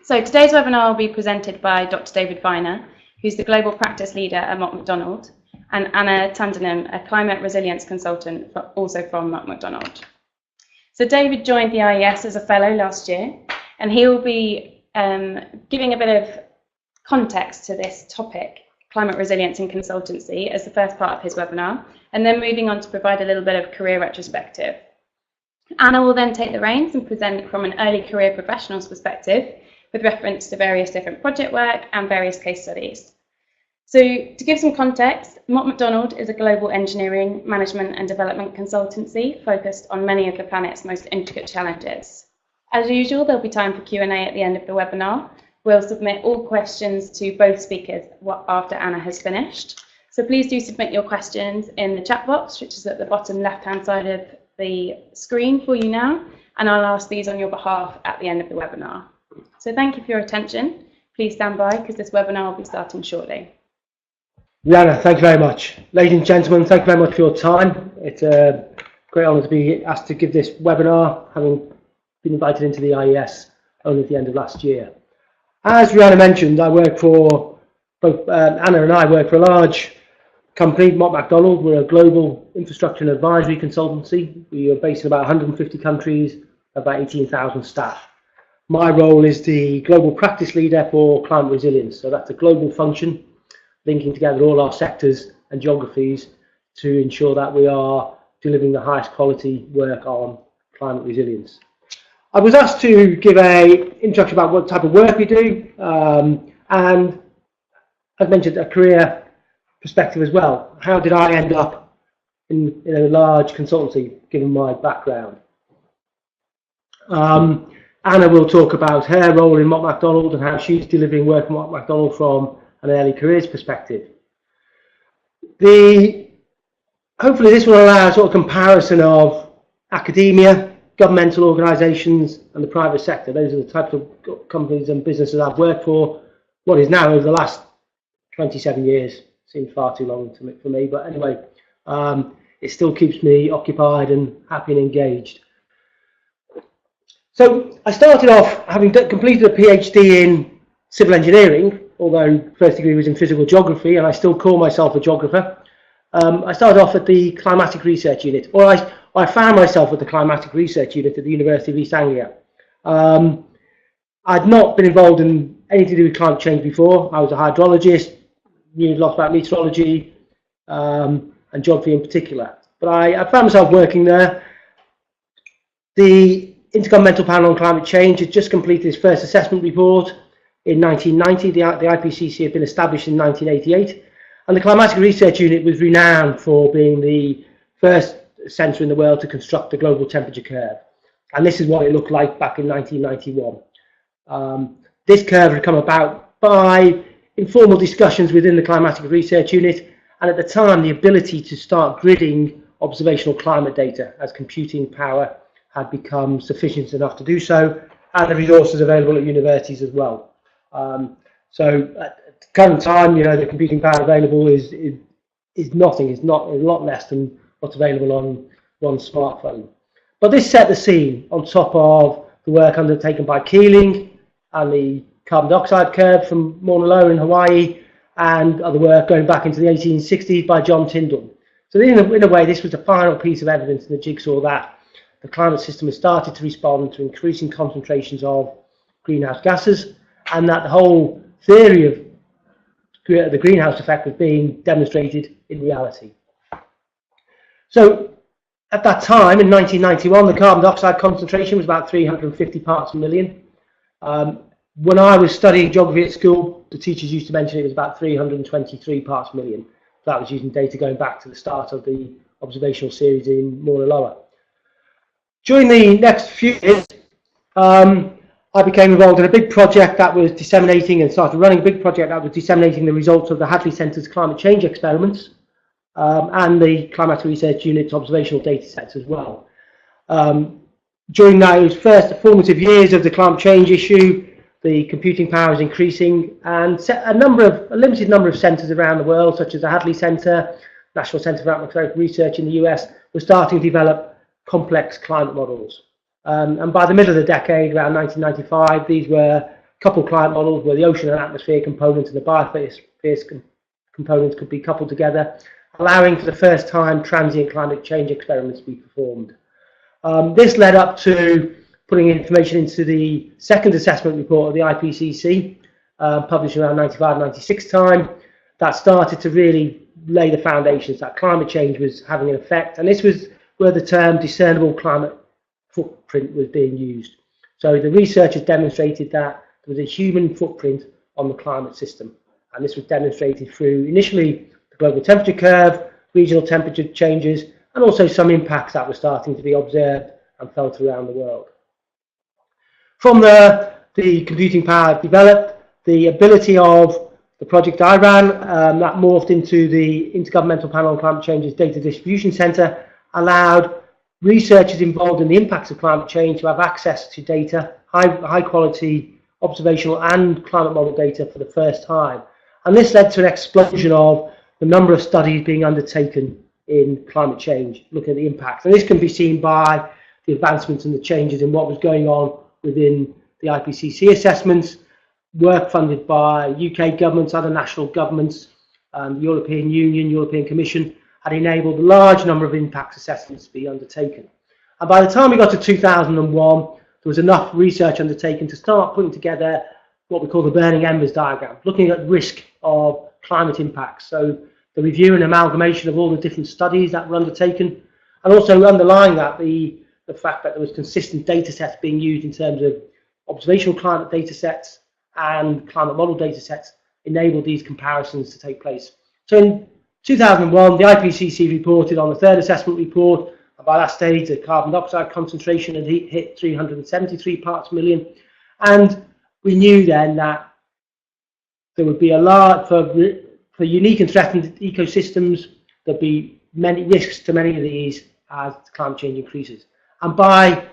So today's webinar will be presented by Dr. David Viner, who's the Global Practice Leader at Mott MacDonald, and Anna Tuddenham, a Climate Resilience Consultant, also from Mott MacDonald. So David joined the IES as a fellow last year, and he will be giving a bit of context to this topic, climate resilience and consultancy, as the first part of his webinar, and then moving on to provide a little bit of career retrospective. Anna will then take the reins and present from an early career professional's perspective, with reference to various different project work and various case studies. So to give some context, Mott MacDonald is a global engineering, management and development consultancy focused on many of the planet's most intricate challenges. As usual, there'll be time for Q&A at the end of the webinar. We'll submit all questions to both speakers after Anna has finished. So please do submit your questions in the chat box, which is at the bottom left-hand side of the screen for you now, and I'll ask these on your behalf at the end of the webinar. So thank you for your attention. Please stand by because this webinar will be starting shortly. Rihanna, thank you very much. Ladies and gentlemen, thank you very much for your time. It's a great honour to be asked to give this webinar, having been invited into the IES only at the end of last year. As Rihanna mentioned, I work for, both Anna and I work for a large company, Mott MacDonald. We're a global infrastructure and advisory consultancy. We are based in about 150 countries, about 18,000 staff. My role is the global practice leader for climate resilience. So that's a global function, linking together all our sectors and geographies to ensure that we are delivering the highest quality work on climate resilience. I was asked to give an introduction about what type of work we do, and I've mentioned a career perspective as well. How did I end up in a large consultancy, given my background? Anna will talk about her role in Mott MacDonald and how she's delivering work at Mott MacDonald from an early careers perspective. Hopefully this will allow a sort of comparison of academia, governmental organisations and the private sector. Those are the types of companies and businesses I've worked for, what is now over the last 27 years. Seems far too long for me, but anyway, it still keeps me occupied and happy and engaged. So I started off having completed a PhD in civil engineering, although first degree was in physical geography, and I still call myself a geographer. I started off at the Climatic Research Unit, or I found myself at the Climatic Research Unit at the University of East Anglia. I'd not been involved in anything to do with climate change before. I was a hydrologist, knew a lot about meteorology and geography in particular. But I found myself working there. The Intergovernmental Panel on Climate Change had just completed its first assessment report in 1990. The IPCC had been established in 1988. And the Climatic Research Unit was renowned for being the first centre in the world to construct the global temperature curve. And this is what it looked like back in 1991. This curve had come about by informal discussions within the Climatic Research Unit, and at the time the ability to start gridding observational climate data as computing power had become sufficient enough to do so, and the resources available at universities as well. So at the current time, you know, the computing power available is nothing. It's not a lot less than what's available on one smartphone. But this set the scene on top of the work undertaken by Keeling and the carbon dioxide curve from Mauna Loa in Hawaii, and other work going back into the 1860s by John Tyndall. So in a way, this was the final piece of evidence in the jigsaw that the climate system has started to respond to increasing concentrations of greenhouse gases, and that the whole theory of the greenhouse effect was being demonstrated in reality. So at that time, in 1991, the carbon dioxide concentration was about 350 parts per million. When I was studying geography at school, the teachers used to mention it was about 323 parts per million. That was using data going back to the start of the observational series in Mauna Loa. During the next few years, I became involved in a big project that was disseminating and started running a big project that was disseminating the results of the Hadley Centre's climate change experiments and the Climatic Research Unit's observational data sets as well. During those first formative years of the climate change issue, the computing power is increasing, and a limited number of centres around the world, such as the Hadley Centre, National Centre for Atmospheric Research in the US, were starting to develop complex climate models. And by the middle of the decade, around 1995, these were coupled climate models where the ocean and atmosphere components and the biosphere components could be coupled together, allowing for the first time transient climate change experiments to be performed. This led up to putting information into the second assessment report of the IPCC, published around 95-96 time, that started to really lay the foundations that climate change was having an effect, and this was where the term discernible climate footprint was being used. So the researchers demonstrated that there was a human footprint on the climate system, and this was demonstrated through initially the global temperature curve, regional temperature changes, and also some impacts that were starting to be observed and felt around the world. From there, the computing power developed, the ability of the project I ran, that morphed into the Intergovernmental Panel on Climate Change's Data Distribution Centre, allowed researchers involved in the impacts of climate change to have access to data, high quality observational and climate model data for the first time. And this led to an explosion of the number of studies being undertaken in climate change, looking at the impacts. And this can be seen by the advancements and the changes in what was going on within the IPCC assessments, work funded by UK governments, other national governments, the European Union, European Commission, had enabled a large number of impact assessments to be undertaken. And by the time we got to 2001, there was enough research undertaken to start putting together what we call the burning embers diagram, looking at risk of climate impacts. So the review and amalgamation of all the different studies that were undertaken, and also underlying that, the fact that there was consistent data sets being used in terms of observational climate data sets and climate model data sets enabled these comparisons to take place. So in 2001, the IPCC reported on the third assessment report, and by that stage the carbon dioxide concentration had hit 373 parts per million, and we knew then that there would be a lot for unique and threatened ecosystems. There'd be many risks to many of these as climate change increases, and by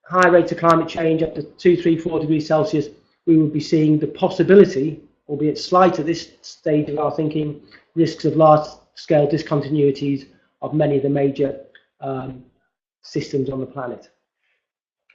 high rates of climate change up to 2, 3, 4 degrees Celsius, we would be seeing the possibility, albeit slight at this stage of our thinking, risks of large-scale discontinuities of many of the major systems on the planet.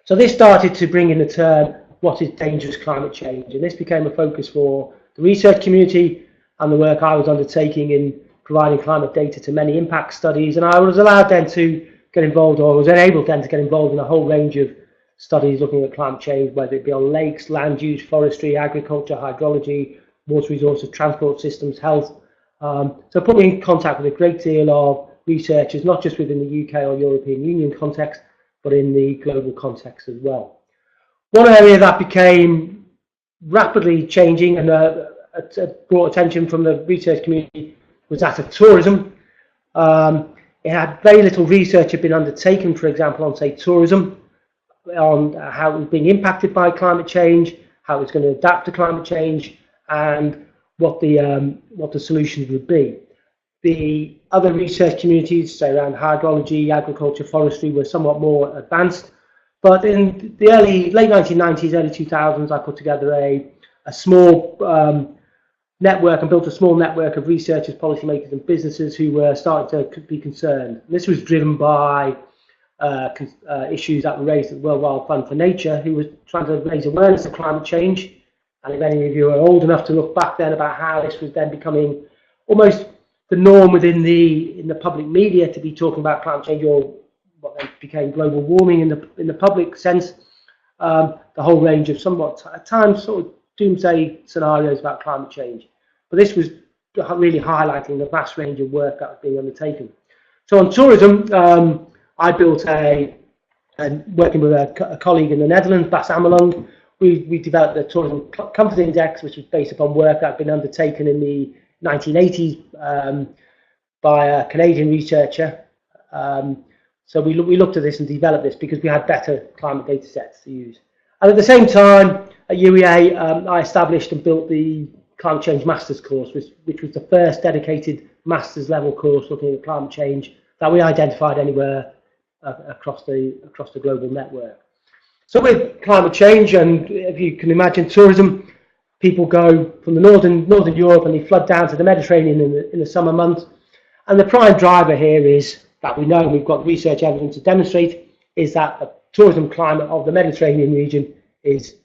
So this started to bring in the term, what is dangerous climate change? And this became a focus for the research community and the work I was undertaking in providing climate data to many impact studies. And I was allowed then to get involved, or was enabled then to get involved in a whole range of studies looking at climate change, whether it be on lakes, land use, forestry, agriculture, hydrology, water resources, transport systems, health. So put me in contact with a great deal of researchers, not just within the UK or European Union context, but in the global context as well. One area that became rapidly changing and brought attention from the research community was that of tourism. It had very little research had been undertaken, for example, on, say, tourism, on how it was being impacted by climate change, how it was going to adapt to climate change, and what the solutions would be. The other research communities, say around hydrology, agriculture, forestry, were somewhat more advanced. But in the late 1990s, early 2000s, I put together a small network and built a small network of researchers, policymakers, and businesses who were starting to be concerned. And this was driven by issues that were raised at the World Wildlife Fund for Nature, who was trying to raise awareness of climate change. And if any of you are old enough to look back then about how this was then becoming almost the norm within in the public media to be talking about climate change, or what then became global warming in the public sense, the whole range of somewhat at times sort of doomsday scenarios about climate change. But this was really highlighting the vast range of work that was being undertaken. So on tourism, I built working with a colleague in the Netherlands, Bas Amelung, we developed the Tourism Comfort Index, which was based upon work that had been undertaken in the 1980s by a Canadian researcher. So we looked at this and developed this because we had better climate data sets to use. And at the same time, at UEA, I established and built the Climate Change Masters course, which was the first dedicated master's level course looking at climate change that we identified anywhere across the global network. So with climate change, and if you can imagine tourism, people go from the northern Europe and they flood down to the Mediterranean in the summer months. And the prime driver here is that we know, and we've got research evidence to demonstrate, is that the tourism climate of the Mediterranean region is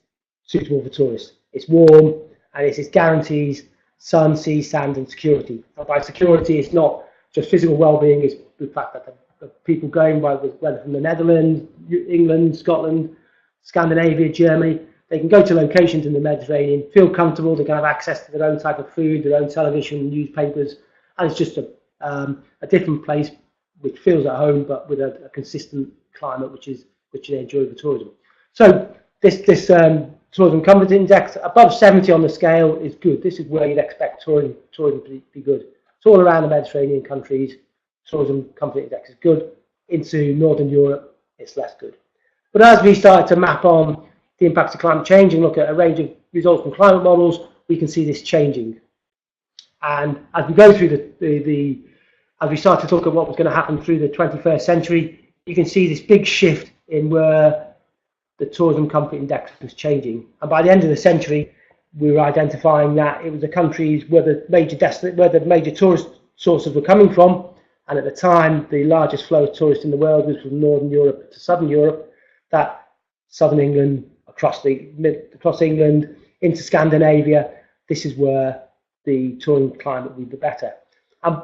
suitable for tourists. It's warm, and it guarantees sun, sea, sand, and security. And by security, it's not just physical well-being, it's the fact that the people going by, whether from the Netherlands, England, Scotland, Scandinavia, Germany, they can go to locations in the Mediterranean, feel comfortable, they can have access to their own type of food, their own television, newspapers, and it's just a different place which feels at home, but with a consistent climate which they enjoy for tourism. So this tourism comfort index above 70 on the scale is good. This is where you'd expect tourism to be good. It's all around the Mediterranean countries. Tourism comfort index is good. Into Northern Europe, it's less good. But as we started to map on the impacts of climate change and look at a range of results from climate models, we can see this changing. And as we go through as we start to look at what was going to happen through the 21st century, you can see this big shift in where the tourism comfort index was changing. And by the end of the century, we were identifying that it was the countries where the major tourist sources were coming from. And at the time, the largest flow of tourists in the world was from Northern Europe to Southern Europe. That Southern England, across England, into Scandinavia, this is where the touring climate would be better. And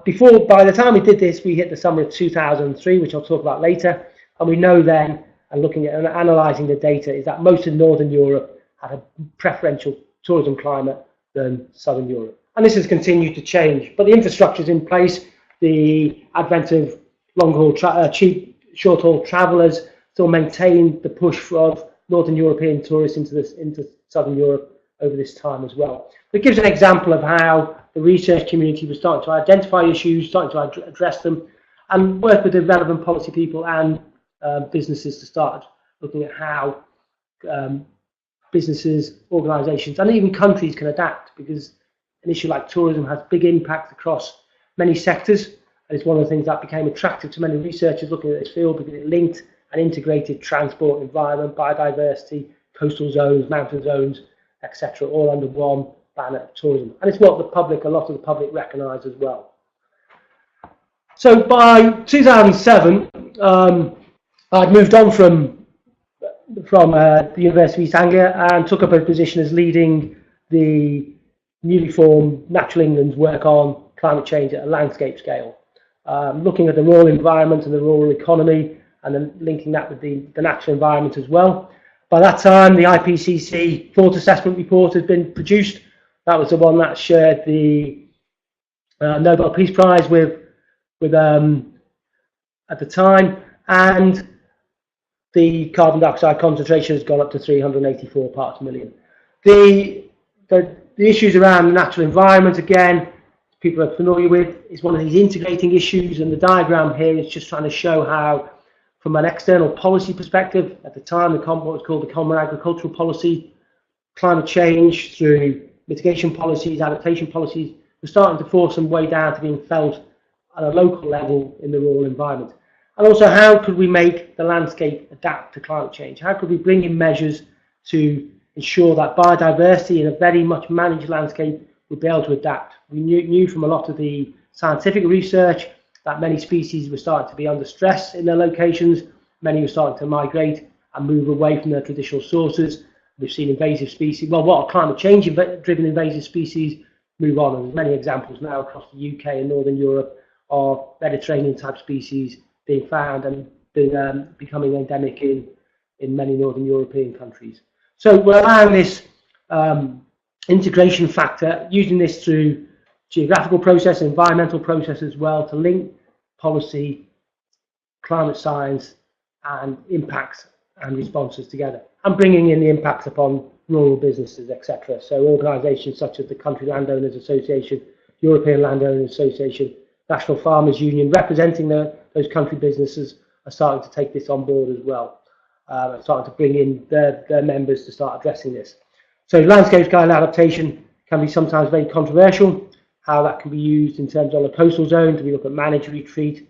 by the time we did this, we hit the summer of 2003, which I'll talk about later. And we know then, and looking at and analysing the data, is that most of Northern Europe had a preferential tourism climate than Southern Europe. And this has continued to change. But the infrastructure is in place. The advent of long-haul, cheap, short-haul travellers still maintain the push of Northern European tourists into Southern Europe over this time as well. It gives an example of how the research community was starting to identify issues, starting to address them, and work with the relevant policy people and businesses to start looking at how businesses, organisations, and even countries can adapt, because an issue like tourism has big impacts across many sectors, and it's one of the things that became attractive to many researchers looking at this field, because it linked and integrated transport, environment, biodiversity, coastal zones, mountain zones, etc., all under one banner of tourism. And it's what a lot of the public recognise as well. So by 2007, I'd moved on from the University of East Anglia and took up a position as leading the newly formed Natural England's work on climate change at a landscape scale, looking at the rural environment and the rural economy, and then linking that with the natural environment as well. By that time, the IPCC Thought Assessment Report had been produced. That was the one that shared the Nobel Peace Prize with at the time, and the carbon dioxide concentration has gone up to 384 parts per million. The issues around the natural environment, again, people are familiar with, is one of these integrating issues, and the diagram here is just trying to show how, from an external policy perspective, at the time, what was called the Common Agricultural Policy, climate change through mitigation policies, adaptation policies, were starting to force some way down to being felt at a local level in the rural environment. And also, how could we make the landscape adapt to climate change? How could we bring in measures to ensure that biodiversity in a very much managed landscape would be able to adapt? We knew from a lot of the scientific research that many species were starting to be under stress in their locations. Many were starting to migrate and move away from their traditional sources. We've seen invasive species, what are climate change driven invasive species move on. And there's many examples now across the UK and Northern Europe of Mediterranean type species being found and becoming endemic in many Northern European countries. So we're allowing this integration factor, using this through geographical process, environmental process as well, to link policy, climate science, and impacts and responses together, and bringing in the impacts upon rural businesses, etc. So organisations such as the Country Landowners Association, European Landowners Association, National Farmers Union, representing those country businesses, are starting to take this on board as well, starting to bring in their members to start addressing this. So landscape scale adaptation can be sometimes very controversial, how that can be used in terms of a coastal zone. Do we look at manage, retreat,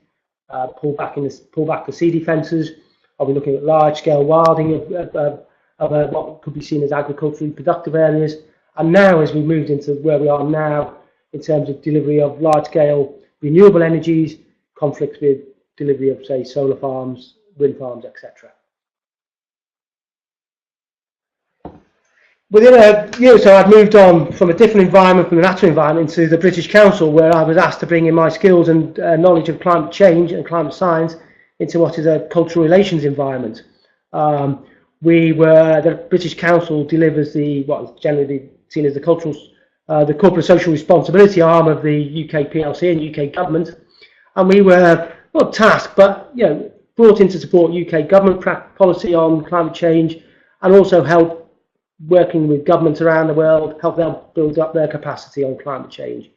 pull back the sea defences? Are we looking at large-scale wilding of what could be seen as agriculturally productive areas? And now, as we moved into where we are now, in terms of delivery of large-scale renewable energies, conflicts with delivery of, say, solar farms, wind farms, etc. Within a year or so, I'd moved on from a different environment, from the natural environment, into the British Council, where I was asked to bring in my skills and knowledge of climate change and climate science into what is a cultural relations environment. The British Council delivers what is generally seen as the corporate social responsibility arm of the UK PLC and UK government, and we were not tasked, but brought in to support UK government policy on climate change, and also help working with governments around the world, help them build up their capacity on climate change.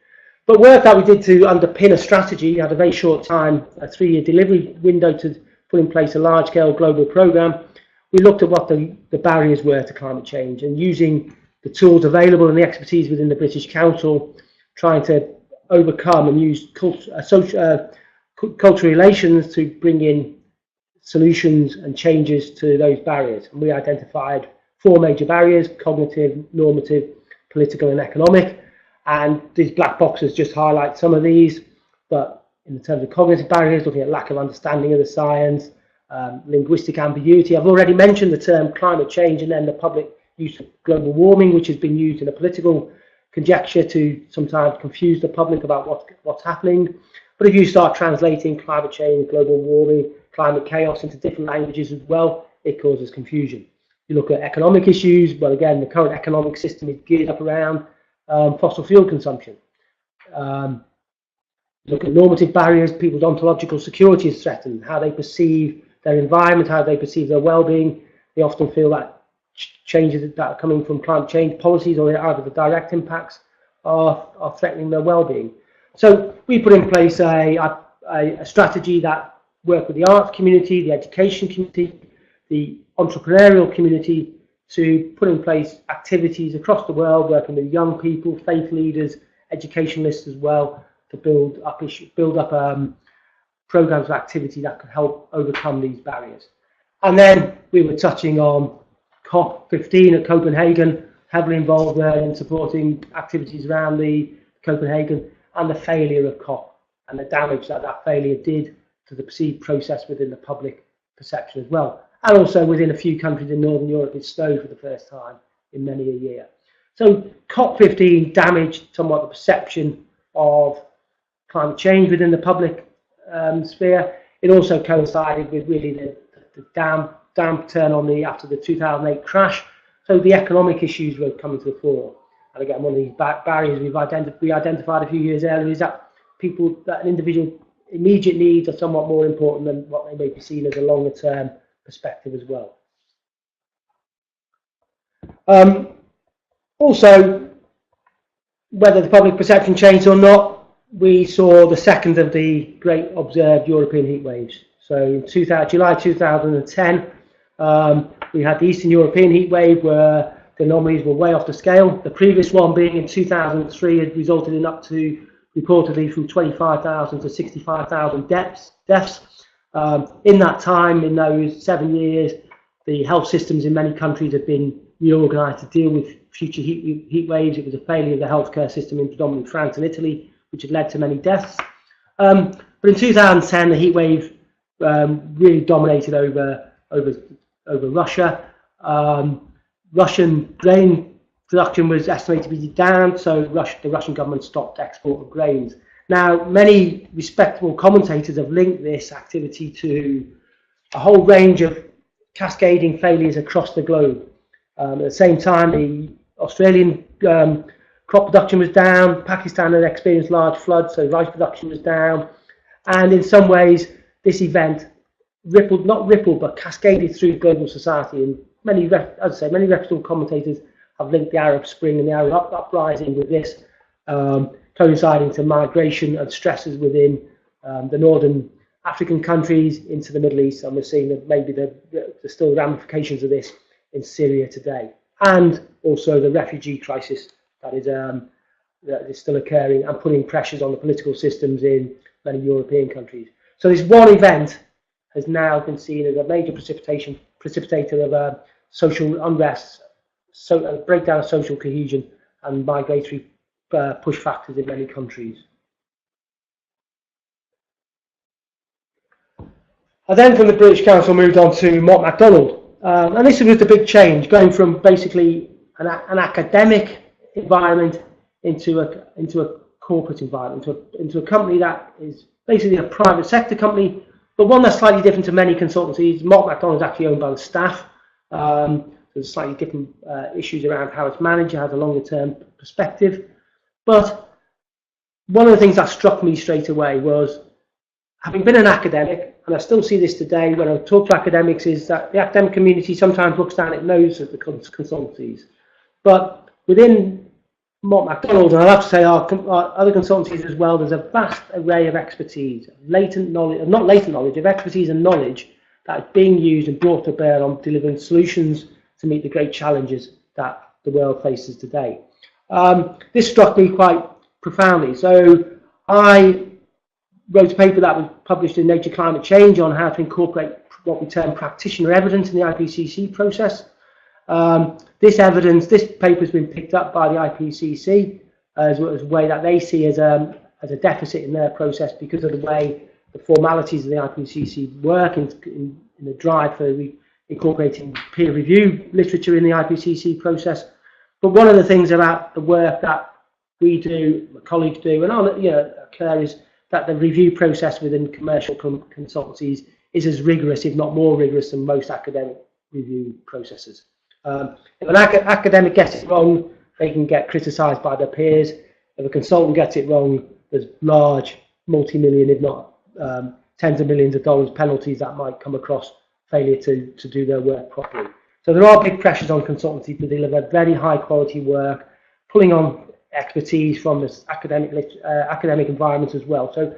But work that we did to underpin a strategy had a very short time, a 3-year delivery window to put in place a large-scale global programme. We looked at what the barriers were to climate change, and using the tools available and the expertise within the British Council, trying to overcome and use cultural relations to bring in solutions and changes to those barriers. And we identified 4 major barriers: cognitive, normative, political and economic. And these black boxes just highlight some of these. But in terms of cognitive barriers, looking at lack of understanding of the science, linguistic ambiguity. I've already mentioned the term climate change, and then the public use of global warming, which has been used in a political conjecture to sometimes confuse the public about what's happening. But if you start translating climate change, global warming, climate chaos into different languages as well, it causes confusion. You look at economic issues, well, again, the current economic system is geared up around fossil fuel consumption. Look at normative barriers, people's ontological security is threatened, how they perceive their environment, how they perceive their well-being. They often feel that changes that are coming from climate change policies, or either the direct impacts, are threatening their well-being. So we put in place a strategy that worked with the arts community, the education community, the entrepreneurial community, to put in place activities across the world, working with young people, faith leaders, educationalists as well, to build up programs of activity that could help overcome these barriers. And then we were touching on COP15 at Copenhagen, heavily involved there in supporting activities around the Copenhagen, and the failure of COP and the damage that failure did to the perceived process within the public perception as well. And also within a few countries in Northern Europe, it snowed for the first time in many a year. So COP15 damaged somewhat the perception of climate change within the public sphere. It also coincided with really the downturn after the 2008 crash. So the economic issues were coming to the fore. And again, one of these barriers we identified a few years earlier is that an individual immediate needs are somewhat more important than what they may be seen as a longer term perspective as well. Also, whether the public perception changed or not, we saw the second of the great observed European heat waves. So in July 2010, we had the Eastern European heat wave, where the anomalies were way off the scale. The previous one being in 2003 had resulted in up to reportedly from 25,000 to 65,000 deaths. In that time, in those 7 years, the health systems in many countries have been reorganised to deal with future heat waves. It was a failure of the healthcare system in predominantly France and Italy, which had led to many deaths. But in 2010, the heat wave really dominated over Russia. Russian grain production was estimated to be down, so the Russian government stopped export of grains. Now, many respectable commentators have linked this activity to a whole range of cascading failures across the globe. At the same time, the Australian crop production was down. Pakistan had experienced large floods, so rice production was down. And in some ways, this event but cascaded through global society. And many reputable commentators have linked the Arab Spring and the Arab uprising with this, coinciding to migration and stresses within the northern African countries into the Middle East. And we're seeing that maybe there's still ramifications of this in Syria today, and also the refugee crisis that is still occurring and putting pressures on the political systems in many European countries. So this one event has now been seen as a major precipitator of social unrest, a breakdown of social cohesion and migratory push factors in many countries. I then, from the British Council, moved on to Mott MacDonald. And this was the big change, going from basically an academic environment into a corporate environment, into a company that is basically a private sector company, but one that's slightly different to many consultancies. Mott MacDonald is actually owned by the staff. There's slightly different issues around how it's managed, it has a longer term perspective. But one of the things that struck me straight away was, having been an academic, and I still see this today when I talk to academics, is that the academic community sometimes looks down its nose at the consultancies. But within Mott MacDonald, and I'll have to say our other consultancies as well, there's a vast array of expertise, latent knowledge, not latent knowledge, of expertise and knowledge that is being used and brought to bear on delivering solutions to meet the great challenges that the world faces today. This struck me quite profoundly. So I wrote a paper that was published in Nature Climate Change on how to incorporate what we term practitioner evidence in the IPCC process. This paper has been picked up by the IPCC as a way that they see as a deficit in their process because of the way the formalities of the IPCC work in the drive for incorporating peer review literature in the IPCC process. But one of the things about the work that we do, my colleagues do, and occur is that the review process within commercial consultancies is as rigorous, if not more rigorous, than most academic review processes. If an academic gets it wrong, they can get criticised by their peers. If a consultant gets it wrong, there's large multi-million, if not tens of millions of dollars penalties that might come across failure to do their work properly. So there are big pressures on consultancy to deliver very high quality work, pulling on expertise from this academic environment as well. So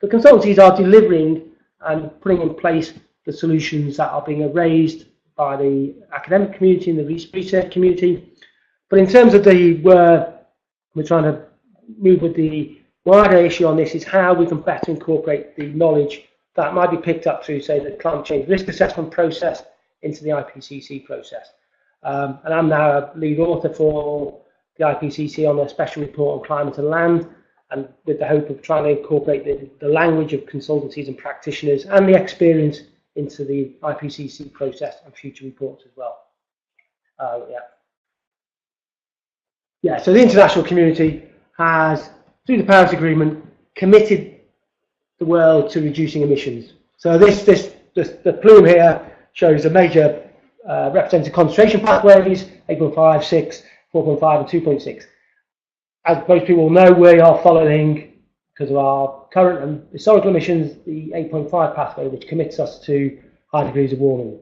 the consultancies are delivering and putting in place the solutions that are being raised by the academic community and the research community. But in terms of where we're trying to move with the wider issue on this, is how we can better incorporate the knowledge that might be picked up through, say, the climate change risk assessment process into the IPCC process. And I'm now a lead author for the IPCC on a special report on climate and land, and with the hope of trying to incorporate the language of consultancies and practitioners and the experience into the IPCC process and future reports as well. So the international community has, through the Paris Agreement, committed the world to reducing emissions. So the plume here shows the major represented concentration pathways: 8.5, 6, 4.5, and 2.6. As most people know, we are following, because of our current and historical emissions, the 8.5 pathway, which commits us to high degrees of warming.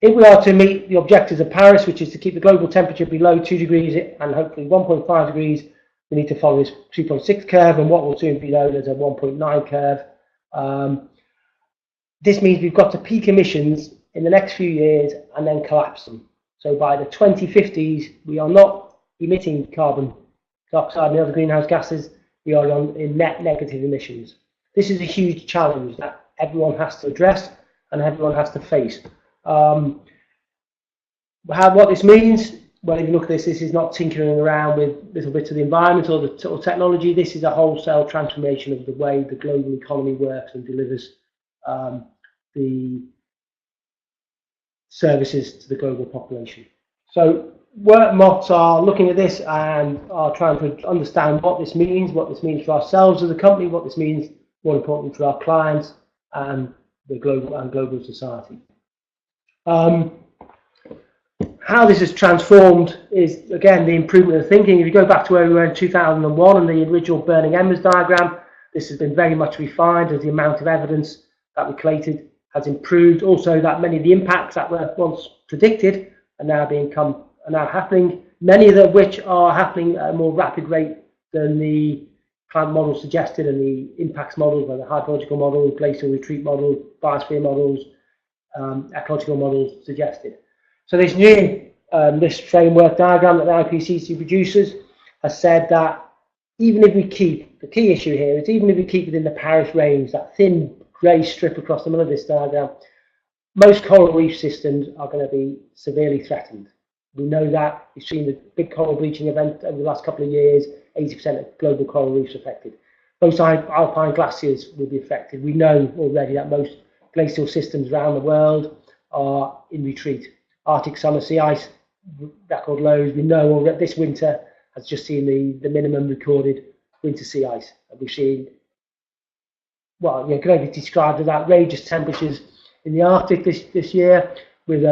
If we are to meet the objectives of Paris, which is to keep the global temperature below 2 degrees and hopefully 1.5 degrees, we need to follow this 2.6 curve and what will soon be known as a 1.9 curve. This means we've got to peak emissions in the next few years and then collapse them. So by the 2050s, we are not emitting carbon dioxide and other greenhouse gases. We are in net negative emissions. This is a huge challenge that everyone has to address and everyone has to face. What this means, well, if you look at this is not tinkering around with little bits of the environment or technology. This is a wholesale transformation of the way the global economy works and delivers the services to the global population. So Mott are looking at this and are trying to understand what this means for ourselves as a company, what this means, more importantly, for our clients and the global society. How this has transformed is, again, the improvement of thinking. If you go back to where we were in 2001 and the original burning embers diagram, this has been very much refined as the amount of evidence that we collated has improved. Also, that many of the impacts that were once predicted are now happening, many of which are happening at a more rapid rate than the climate models suggested and the impacts models, like the hydrological model, glacial retreat model, biosphere models, ecological models suggested. So this new this framework diagram that the IPCC produces has said that even if we keep, the key issue here is even if we keep within the Paris range, that thin grey strip across the middle of this diagram, most coral reef systems are going to be severely threatened. We know that. We've seen the big coral bleaching event over the last couple of years, 80% of global coral reefs affected. Most alpine glaciers will be affected. We know already that most glacial systems around the world are in retreat. Arctic summer sea ice record lows. We know that this winter has just seen the minimum recorded winter sea ice. And we've seen, well, you can only describe as outrageous temperatures in the Arctic this year, with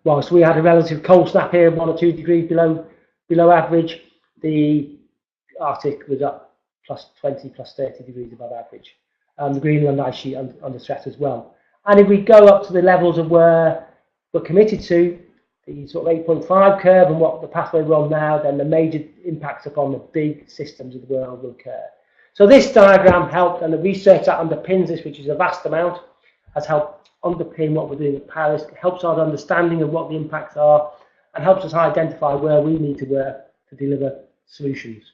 whilst we had a relative cold snap here, 1 or 2 degrees below average, the Arctic was up plus 20, plus 30 degrees above average. The Greenland ice sheet under threat as well. And if we go up to the levels of where we're committed to, the sort of 8.5 curve and what the pathway we're on now, then the major impacts upon the big systems of the world will occur. So this diagram helped, and the research that underpins this, which is a vast amount, has helped underpin what we're doing at Paris, helps our understanding of what the impacts are, and helps us identify where we need to work to deliver solutions.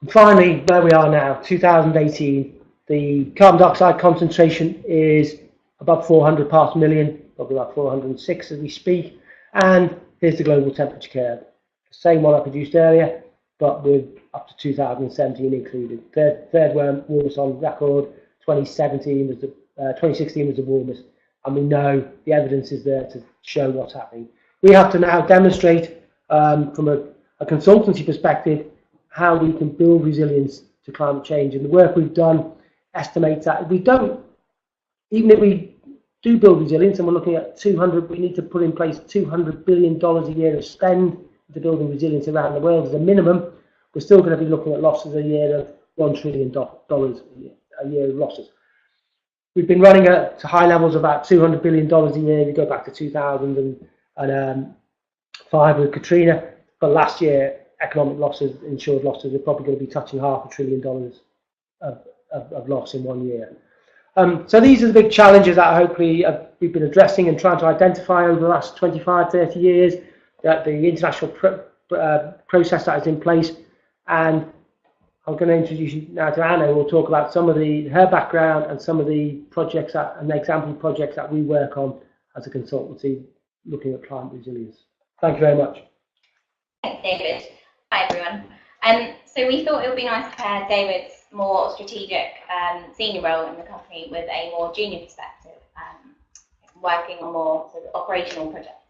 And finally, where we are now, 2018, the carbon dioxide concentration is above 400 parts per million, probably about 406 as we speak, and here's the global temperature curve. The same one I produced earlier, but with up to 2017 included. Third warmest on record. 2016 was the warmest, and we know the evidence is there to show what's happening. We have to now demonstrate from a consultancy perspective how we can build resilience to climate change, and the work we've done estimates that if we don't, even if we do build resilience, and we're looking at we need to put in place $200 billion a year of spend to building resilience around the world as a minimum, we're still going to be looking at losses a year of $1 trillion a year of losses. We've been running at high levels of about $200 billion a year. We go back to 2005 with Katrina, but last year economic losses, insured losses, are probably going to be touching $500 billion of loss in 1 year. So these are the big challenges that hopefully we've been addressing and trying to identify over the last 25, 30 years, that the international process that is in place. And I'm going to introduce you now to Anna, who will talk about some of her background and some of the projects and example projects that we work on as a consultancy looking at climate resilience. Thank you very much. Thanks, David. Hi, everyone. So we thought it would be nice to pair David's more strategic senior role in the company with a more junior perspective, working on more sort of operational projects.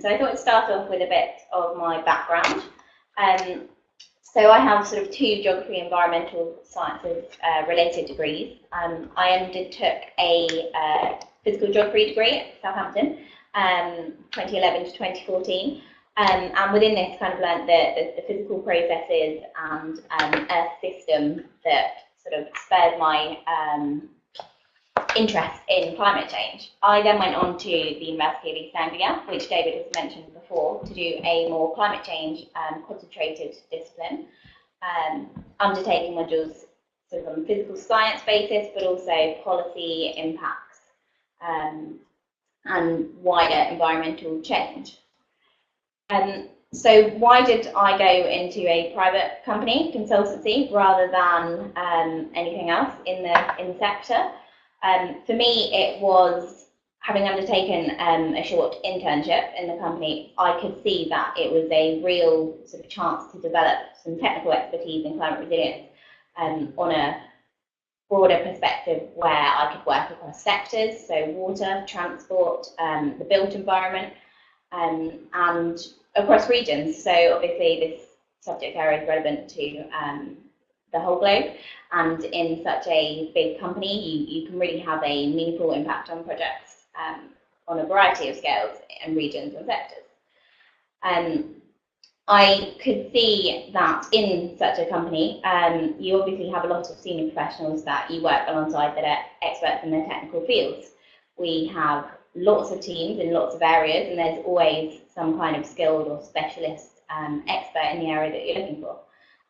So I thought I'd start off with a bit of my background. So I have sort of 2 geography and environmental sciences related degrees. I undertook a physical geography degree at Southampton, 2011 to 2014. And within this, kind of learned the physical processes and earth system that sort of spurred my interest in climate change. I then went on to the University of East Anglia, which David has mentioned before, to do a more climate change concentrated discipline, undertaking modules sort of on a physical science basis, but also policy impacts and wider environmental change. So why did I go into a private company, consultancy, rather than anything else in the sector? For me, it was having undertaken a short internship in the company. I could see that it was a real sort of chance to develop some technical expertise in climate resilience on a broader perspective, where I could work across sectors, so water, transport, the built environment, and across regions. So obviously this subject area is relevant to the whole globe, and in such a big company you can really have a meaningful impact on projects on a variety of scales and regions and sectors. I could see that in such a company you obviously have a lot of senior professionals that you work alongside that are experts in their technical fields. We have lots of teams in lots of areas, and there's always some kind of skilled or specialist expert in the area that you're looking for.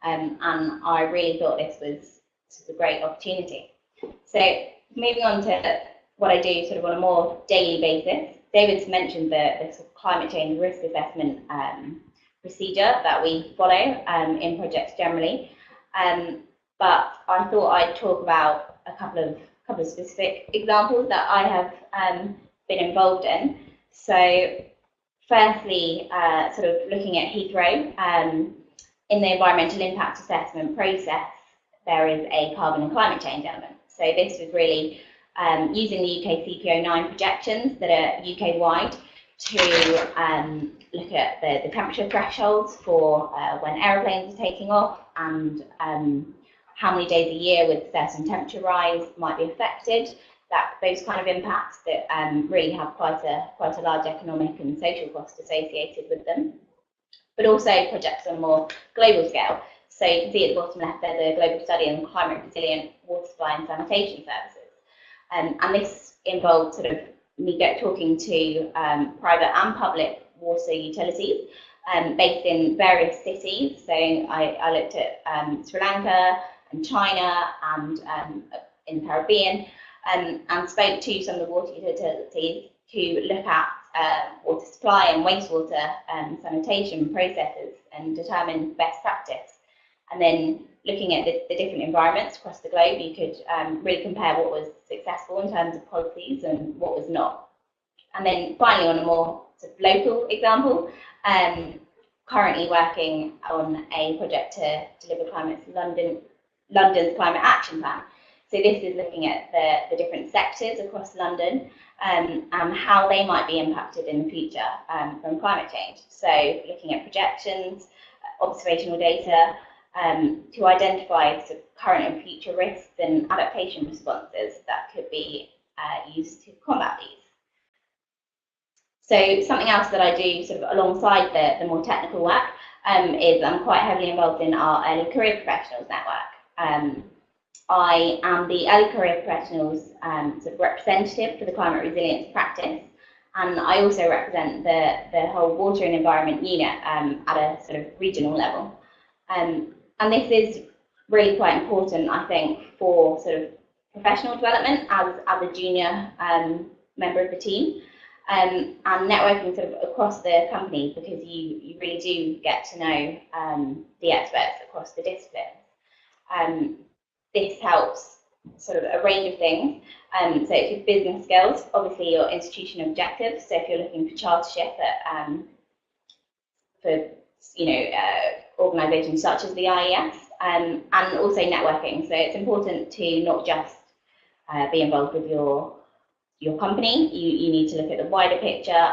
And I really thought this was a great opportunity. So moving on to what I do sort of on a more daily basis, David's mentioned the sort of climate change risk assessment procedure that we follow in projects generally. But I thought I'd talk about a couple of specific examples that I have been involved in. So firstly, sort of looking at Heathrow, in the environmental impact assessment process, there is a carbon and climate change element. So this was really using the UK CPO9 projections that are UK-wide to look at the temperature thresholds for when aeroplanes are taking off, and how many days a year with certain temperature rise might be affected. Those kind of impacts that really have quite a large economic and social cost associated with them. But also projects on a more global scale. So you can see at the bottom left there's a global study on climate resilient water supply and sanitation services. And this involved sort of me talking to private and public water utilities based in various cities. So I looked at Sri Lanka and China and in the Caribbean, and spoke to some of the water utilities to look at water supply and wastewater sanitation processes and determine best practice. And then looking at the different environments across the globe, you could really compare what was successful in terms of policies and what was not. And then finally, on a more sort of local example, currently working on a project to deliver London's climate action plan. So this is looking at the different sectors across London and how they might be impacted in the future from climate change. So looking at projections, observational data, to identify sort of current and future risks and adaptation responses that could be used to combat these. So something else that I do sort of alongside the more technical work is I'm quite heavily involved in our early career professionals network. I am the early career professionals sort of representative for the climate resilience practice, and I also represent the whole water and environment unit at a sort of regional level. And this is really quite important, I think, for sort of professional development as a junior member of the team, and networking sort of across the company, because you really do get to know the experts across the disciplines. This helps sort of a range of things. So if your business skills, obviously your institution objectives. So if you're looking for chartership at for organisations such as the IES, and also networking. So it's important to not just be involved with your company. You need to look at the wider picture,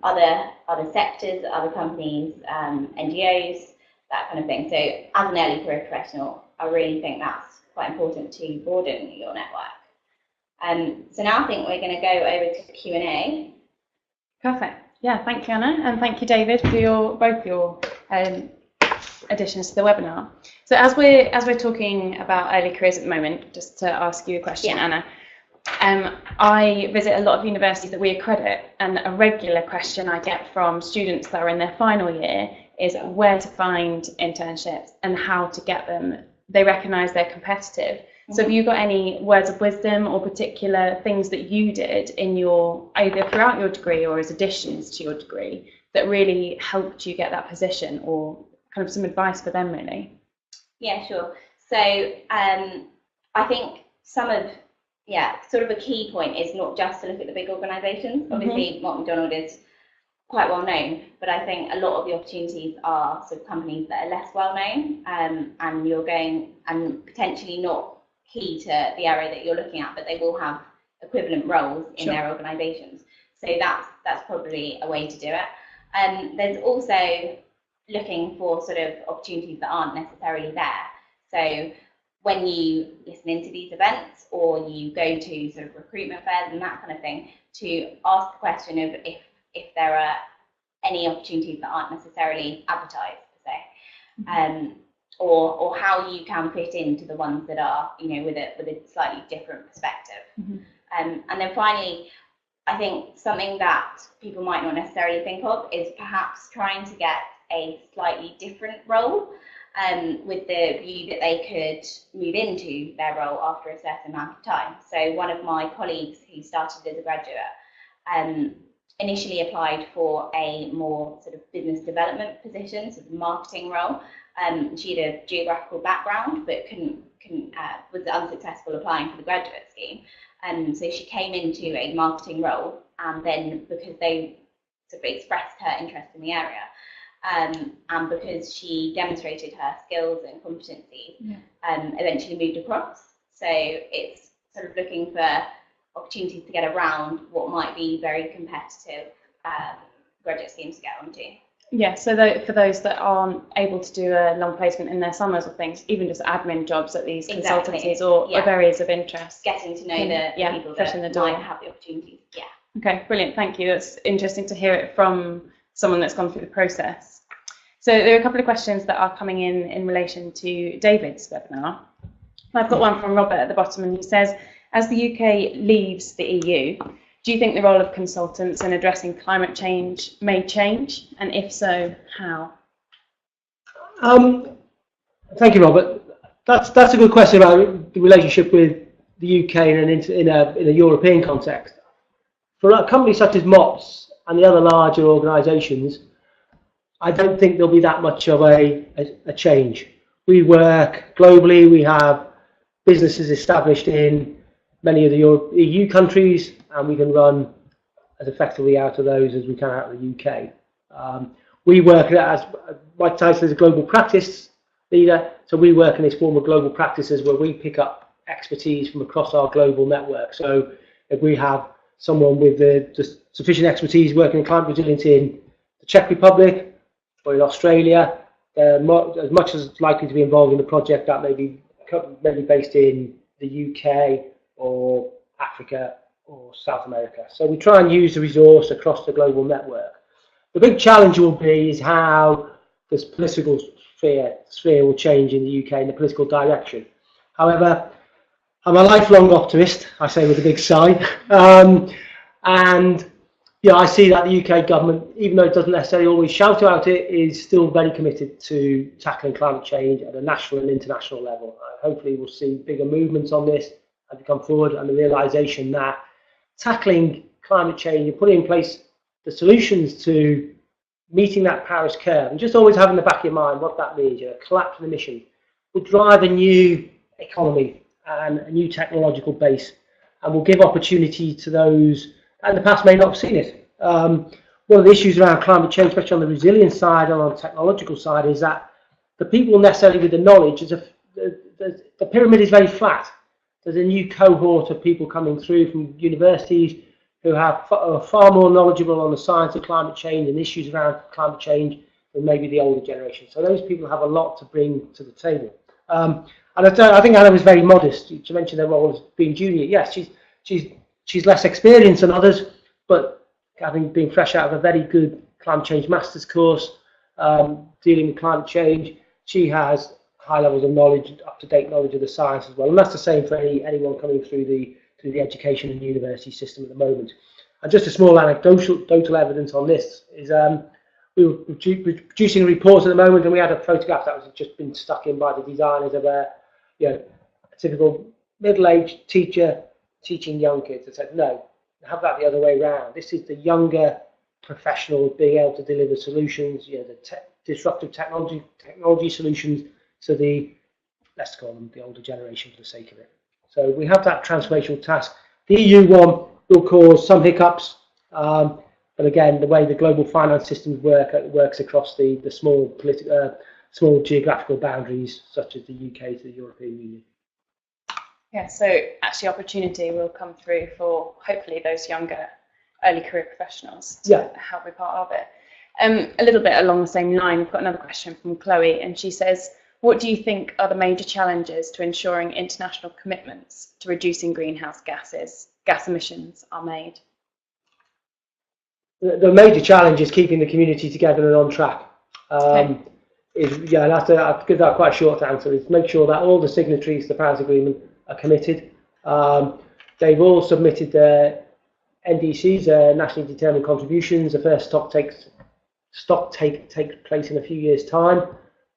other sectors, other companies, NGOs, that kind of thing. So as an early career professional, I really think that's quite important to broaden your network. So now I think we're going to go over to the Q&A. Perfect. Yeah, thank you, Anna, and thank you, David, for both your additions to the webinar. So as we're talking about early careers at the moment, just to ask you a question, Anna, I visit a lot of universities that we accredit, and a regular question I get from students that are in their final year is where to find internships and how to get them. They recognise they're competitive. Mm-hmm. So have you got any words of wisdom or particular things that you did in either throughout your degree or as additions to your degree that really helped you get that position, or kind of some advice for them really? Yeah, sure. So I think sort of a key point is not just to look at the big organisations. Mm-hmm. Obviously, Mott MacDonald is quite well known, but I think a lot of the opportunities are sort of companies that are less well known, and you're going and potentially not key to the area that you're looking at, but they will have equivalent roles in their organisations. So that's probably a way to do it. There's also looking for sort of opportunities that aren't necessarily there. So when you listen into these events or you go to sort of recruitment fairs and that kind of thing, to ask the question of if there are any opportunities that aren't necessarily advertised, per se, or how you can fit into the ones that are, with a slightly different perspective. Mm-hmm. And then finally, I think something that people might not necessarily think of is perhaps trying to get a slightly different role, with the view that they could move into their role after a certain amount of time. So one of my colleagues who started as a graduate initially applied for a more sort of business development position, sort of marketing role. She had a geographical background, but was unsuccessful applying for the graduate scheme. So she came into a marketing role, and then because they sort of expressed her interest in the area, and because she demonstrated her skills and competencies, eventually moved across. So it's sort of looking for opportunities to get around what might be very competitive graduate schemes to get onto. Yeah, so for those that aren't able to do a long placement in their summers or things, even just admin jobs at these consultancies or areas of interest. Getting to know the people that in the door. might have the opportunities. Yeah. Okay, brilliant, thank you. That's interesting to hear it from someone that's gone through the process. So there are a couple of questions that are coming in relation to David's webinar. I've got one from Robert at the bottom, and he says, as the UK leaves the EU, do you think the role of consultants in addressing climate change may change? And if so, how? Thank you, Robert. That's a good question about the relationship with the UK in a European context. For a company such as Mott's and the other larger organisations, I don't think there'll be that much of a change. We work globally. We have businesses established in many of the EU countries, and we can run as effectively out of those as we can out of the UK. We work as my title is a global practice leader, so we work in this form of global practices where we pick up expertise from across our global network. So if we have someone with the sufficient expertise working in climate resilience in the Czech Republic or in Australia, as much as likely to be involved in the project that may be based in the UK or Africa or South America. So we try and use the resource across the global network. The big challenge will be is how this political sphere will change in the UK and the political direction. However, I'm a lifelong optimist, I say with a big sigh, and yeah, I see that the UK government, even though it doesn't necessarily always shout about it, is still very committed to tackling climate change at a national and international level. Hopefully we'll see bigger movements on this as we come forward, and the realisation that tackling climate change and putting in place the solutions to meeting that Paris curve, and just always have in the back of your mind what that means, collapse of emission, will drive a new economy and a new technological base, and will give opportunity to those that in the past may not have seen it. One of the issues around climate change, especially on the resilience side and on the technological side, is that the people necessarily with the knowledge, the pyramid is very flat. There's a new cohort of people coming through from universities who are far more knowledgeable on the science of climate change and issues around climate change than maybe the older generation. So those people have a lot to bring to the table. And I think Anna was very modest. She mentioned her role as being junior. Yes, she's less experienced than others, but having been fresh out of a very good climate change master's course, dealing with climate change, she has high levels of knowledge, up-to-date knowledge of the science as well. And that's the same for anyone coming through the education and university system at the moment. And just a small anecdotal evidence on this is we were producing a report at the moment, and we had a photograph that was just been stuck in by the designers of a typical middle-aged teacher teaching young kids. I said, no, have that the other way around. This is the younger professionals being able to deliver solutions, the disruptive technology solutions to the, let's call them the older generation for the sake of it. So we have that transformational task. The EU one will cause some hiccups, but again, the way the global finance systems works across the small geographical boundaries, such as the UK to the European Union. Yeah, so actually opportunity will come through for hopefully those younger early career professionals to help be part of it. A little bit along the same line, we've got another question from Chloe, and she says, what do you think are the major challenges to ensuring international commitments to reducing greenhouse gas emissions are made? The major challenge is keeping the community together and on track. And I have to give that quite a short answer, is make sure that all the signatories to the Paris Agreement are committed. They've all submitted their NDCs, their nationally determined contributions. The first stock take takes place in a few years' time.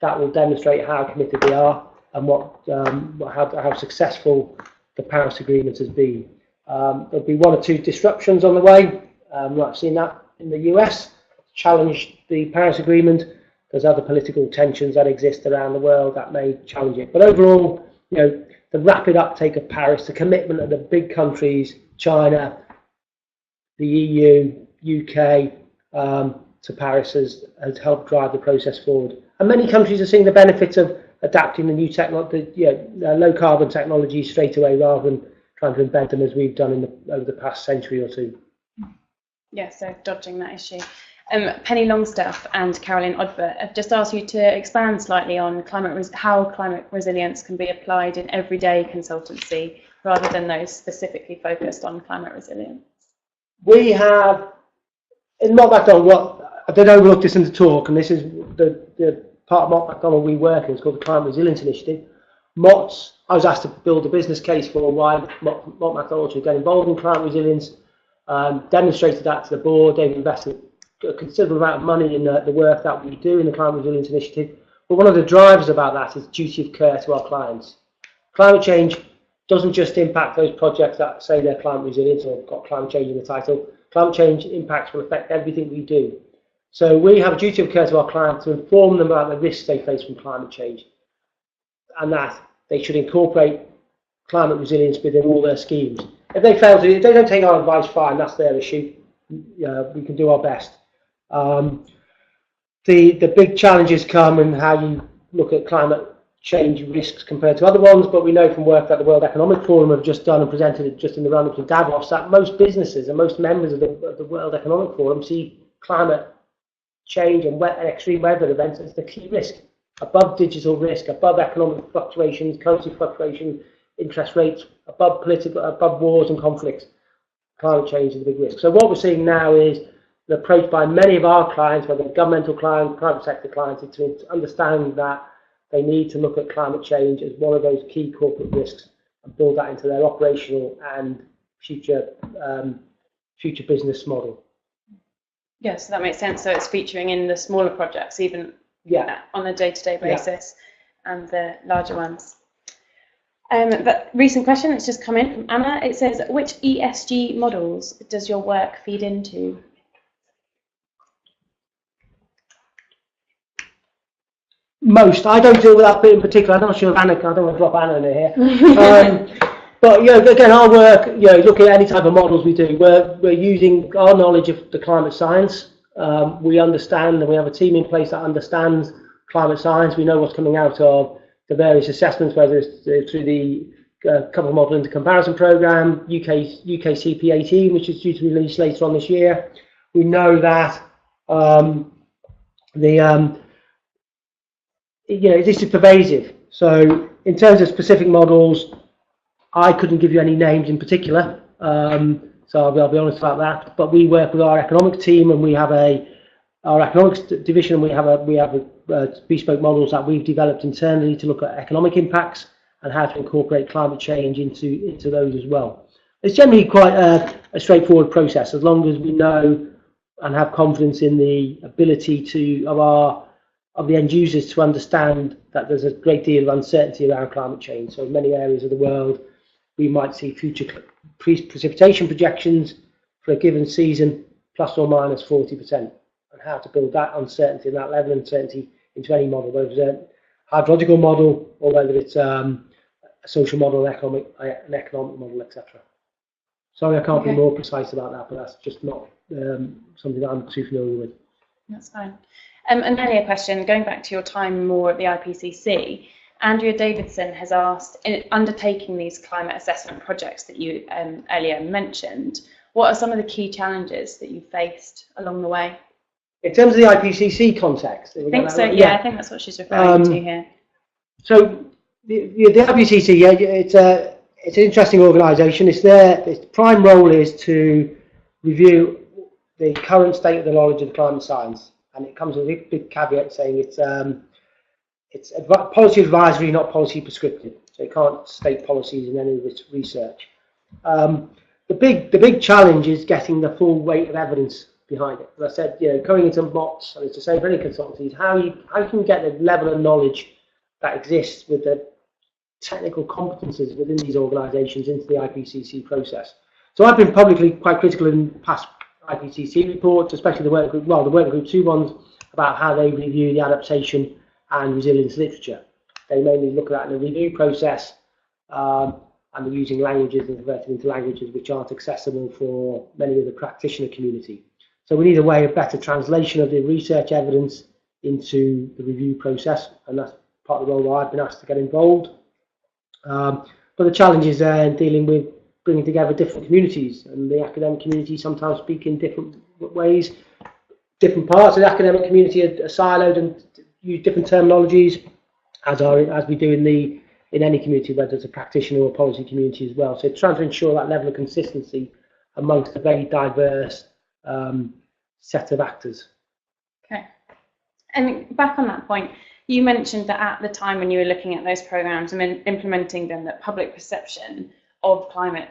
That will demonstrate how committed they are and how successful the Paris Agreement has been. There'll be one or two disruptions on the way. I've seen that in the US, challenge the Paris Agreement. There's other political tensions that exist around the world that may challenge it. But overall, the rapid uptake of Paris, the commitment of the big countries, China, the EU, UK, to Paris has helped drive the process forward. And many countries are seeing the benefits of adapting the new low carbon technology straight away, rather than trying to embed them as we've done over the past century or two. Yeah, so dodging that issue. Penny Longstaff and Caroline Odbert have just asked you to expand slightly on how climate resilience can be applied in everyday consultancy rather than those specifically focused on climate resilience. We have, in Mott MacDonald, I don't overlook this in the talk, and this is the part of Mott MacDonald we work in, it's called the Climate Resilience Initiative. I was asked to build a business case for why Mott MacDonald should get involved in climate resilience, demonstrated that to the board. They've invested a considerable amount of money in the work that we do in the Climate Resilience Initiative. But one of the drivers about that is duty of care to our clients. Climate change doesn't just impact those projects that say they're climate resilient or got climate change in the title. Climate change impacts will affect everything we do. So we have a duty of care to our clients to inform them about the risks they face from climate change, and that they should incorporate climate resilience within all their schemes. If they fail to, if they don't take our advice, fine, that's their issue. We can do our best. The big challenges come in how you look at climate change risks compared to other ones, but we know from work that the World Economic Forum have just done and presented it just in the run-up to Davos that most businesses and most members of the World Economic Forum see climate change and extreme weather events as the key risk, above digital risk, above economic fluctuations, currency fluctuations, interest rates, above wars and conflicts. Climate change is a big risk. So what we're seeing now is an approach by many of our clients, whether governmental clients, private sector clients, to understand that they need to look at climate change as one of those key corporate risks and build that into their operational and future business model. Yes, that makes sense. So it's featuring in the smaller projects, even on a day-to-day basis, and the larger ones. But recent question that's just come in from Anna. It says, which ESG models does your work feed into? Most. I don't deal with that bit in particular. I'm not sure if Anna, I don't want to drop Anna in here. But again, our work, look at any type of models we do. We're using our knowledge of the climate science. We understand, and we have a team in place that understands climate science. We know what's coming out of the various assessments, whether it's through the Couple Model Into Comparison Programme, UKCP 18, which is due to be released later on this year. We know that this is pervasive. So in terms of specific models, I couldn't give you any names in particular, so I'll be honest about that. But we work with our economic team, and we have our economics division. We have bespoke models that we've developed internally to look at economic impacts and how to incorporate climate change into those as well. It's generally quite a straightforward process, as long as we know and have confidence in the ability of the end users to understand that there's a great deal of uncertainty around climate change. So in many areas of the world, we might see future precipitation projections for a given season plus or minus 40%, and how to build that uncertainty and that level of uncertainty into any model, whether it's a hydrological model or whether it's a social model, an economic model, etc. Sorry, I can't be more precise about that, but that's just not something that I'm too familiar with. That's fine. An earlier question, going back to your time more at the IPCC, Andrea Davidson has asked, in undertaking these climate assessment projects that you earlier mentioned, what are some of the key challenges that you faced along the way? In terms of the IPCC context? I think so, yeah, I think that's what she's referring to here. So the IPCC, it's an interesting organisation. Its prime role is to review the current state of the knowledge of the climate science, and it comes with a big caveat saying it's policy advisory, not policy prescriptive. So it can't state policies in any of its research. The big challenge is getting the full weight of evidence behind it. As I said, going into Mott's, and it's the same for any consultancies, how can you get the level of knowledge that exists with the technical competences within these organisations into the IPCC process. So I've been publicly quite critical in past IPCC reports, especially the work group 2 ones, about how they review the adaptation and resilience literature. They mainly look at that in a review process, and they're using languages and converting into languages which aren't accessible for many of the practitioner community. So we need a way of better translation of the research evidence into the review process, and that's part of the role that I've been asked to get involved. But the challenge is dealing with bringing together different communities, and the academic community sometimes speak in different ways. Different parts of the academic community are siloed and use different terminologies, as we do in any community, whether it's a practitioner or a policy community as well. So trying to ensure that level of consistency amongst a very diverse set of actors. Okay. And back on that point, you mentioned that at the time when you were looking at those programs and implementing them, that public perception of climate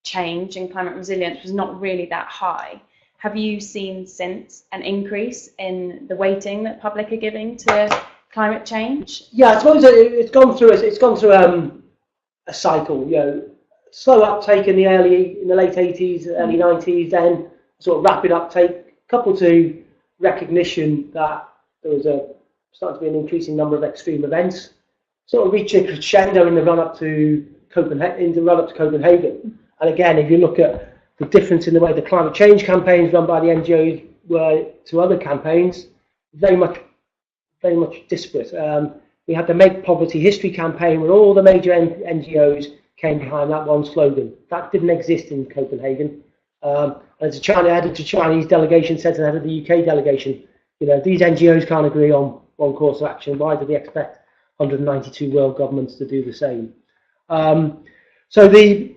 change and climate resilience was not really that high. Have you seen since an increase in the weighting that public are giving to climate change? Yeah, I suppose it's gone through a cycle. You know, slow uptake in the late 80s, early 90s, then sort of rapid uptake, coupled to recognition that there was starting to be an increasing number of extreme events, sort of reaching a crescendo in the run-up to Copenhagen. And again, if you look at the difference in the way the climate change campaigns run by the NGOs were to other campaigns, very much disparate. We had the Make Poverty History campaign where all the major NGOs came behind that one slogan. That didn't exist in Copenhagen. As a Chinese delegation said to the head of the UK delegation, you know, these NGOs can't agree on one course of action. Why do they expect 192 world governments to do the same? So the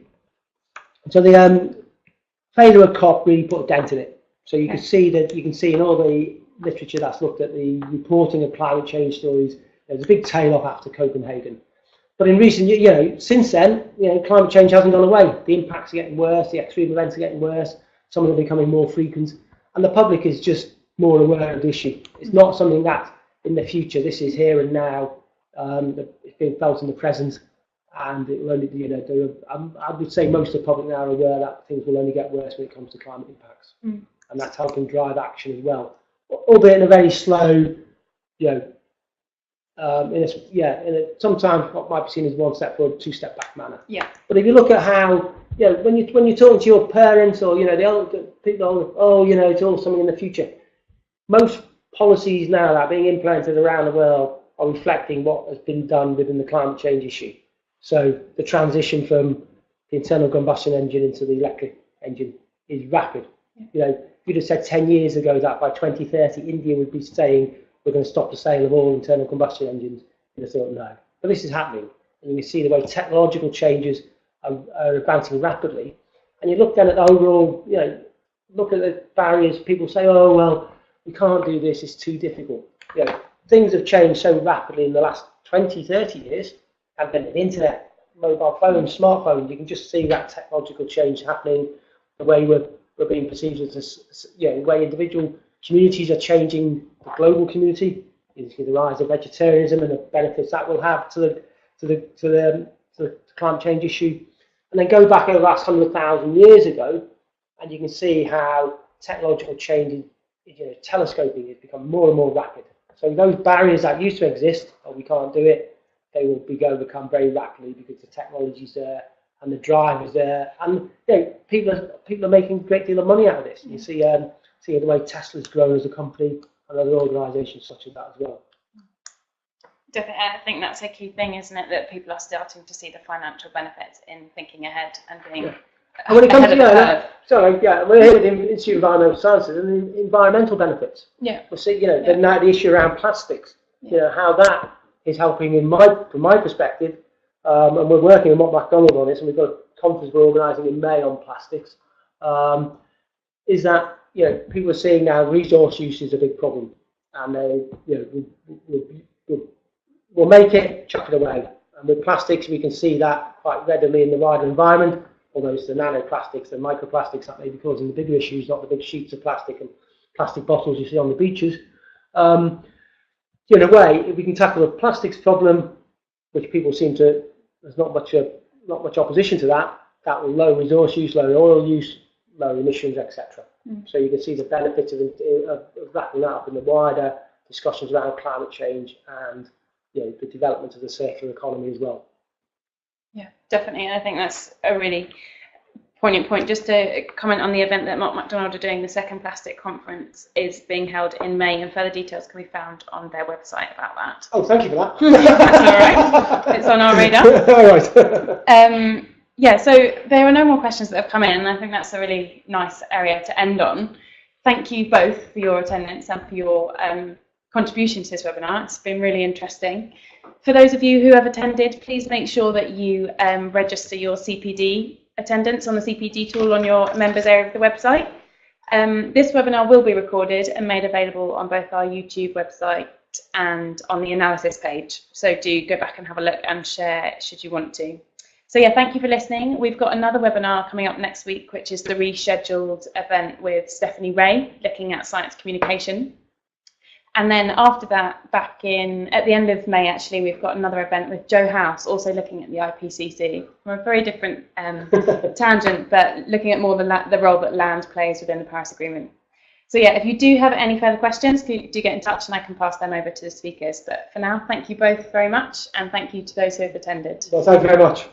failure of COP really put a dent in it. So you can see in all the literature that's looked at the reporting of climate change stories, there's a big tail off after Copenhagen. But in recent years, since then, climate change hasn't gone away. The impacts are getting worse, the extreme events are getting worse, some of them are becoming more frequent, and the public is just more aware of the issue. It's not something that in the future, this is here and now, it's being felt in the present, and it will only, I would say most of the public now are aware that things will only get worse when it comes to climate impacts, and that's helping drive action as well, albeit in a very slow, sometimes what might be seen as one step forward, two step back manner. Yeah. But if you look at how, when you're talking to your parents or the older people, it's all something in the future. Most policies now that are being implemented around the world are reflecting what has been done within the climate change issue. So the transition from the internal combustion engine into the electric engine is rapid. If you'd have said 10 years ago that by 2030 India would be saying we're going to stop the sale of all internal combustion engines, you'd have thought no. But this is happening, and you can see the way technological changes are advancing rapidly. And you look then at the overall, look at the barriers. People say, oh well, we can't do this, it's too difficult. Things have changed so rapidly in the last 20, 30 years, and then the internet, mobile phones, smartphones, you can just see that technological change happening, the way we're being perceived as, the way individual communities are changing the global community. You see the rise of vegetarianism and the benefits that will have to the climate change issue. And then go back over the last 100,000 years ago, and you can see how technological change, telescoping has become more and more rapid. So those barriers that used to exist, we can't do it, they will be overcome very rapidly because the technology's there and the drive is there, and people are making a great deal of money out of this. You see the way Tesla's grown as a company and other organisations such as that as well. Definitely, I think that's a key thing, isn't it? That people are starting to see the financial benefits in thinking ahead and being and when it comes ahead to of the curve. we're here at the Institute of Environmental Sciences and the environmental benefits. We'll see, now the issue around plastics. How that is helping from my perspective, and we're working with Mott MacDonald on this, and we've got a conference we're organising in May on plastics. Is that people are seeing now resource use is a big problem, and they we'll make it, chuck it away. And with plastics, we can see that quite readily in the wider environment. Although it's the nanoplastics, the microplastics that may be causing the bigger issues, not the big sheets of plastic and plastic bottles you see on the beaches. In a way, if we can tackle the plastics problem, which people seem to, there's not much opposition to that, that will lower resource use, lower oil use, lower emissions, etc. So you can see the benefits of wrapping that up in the wider discussions around climate change and the development of the circular economy as well. Yeah, definitely. I think that's a really poignant point. Just to comment on the event that Mott MacDonald are doing, the second plastic conference is being held in May, and further details can be found on their website about that. Oh, thank you for that. That's all right. It's on our radar. All right. So there are no more questions that have come in, and I think that's a really nice area to end on. thank you both for your attendance and for your contribution to this webinar. It's been really interesting. For those of you who have attended, please make sure that you register your CPD attendance on the CPD tool on your members area of the website. This webinar will be recorded and made available on both our YouTube website and on the analysis page. So do go back and have a look and share should you want to. So yeah, thank you for listening. We've got another webinar coming up next week, which is the rescheduled event with Stephanie Ray, looking at science communication. And then after that, at the end of May, actually, we've got another event with Joe House, also looking at the IPCC from a very different tangent, but looking at more the role that land plays within the Paris Agreement. So yeah, if you do have any further questions, do get in touch and I can pass them over to the speakers. But for now, thank you both very much, and thank you to those who have attended. Well, thank you very much.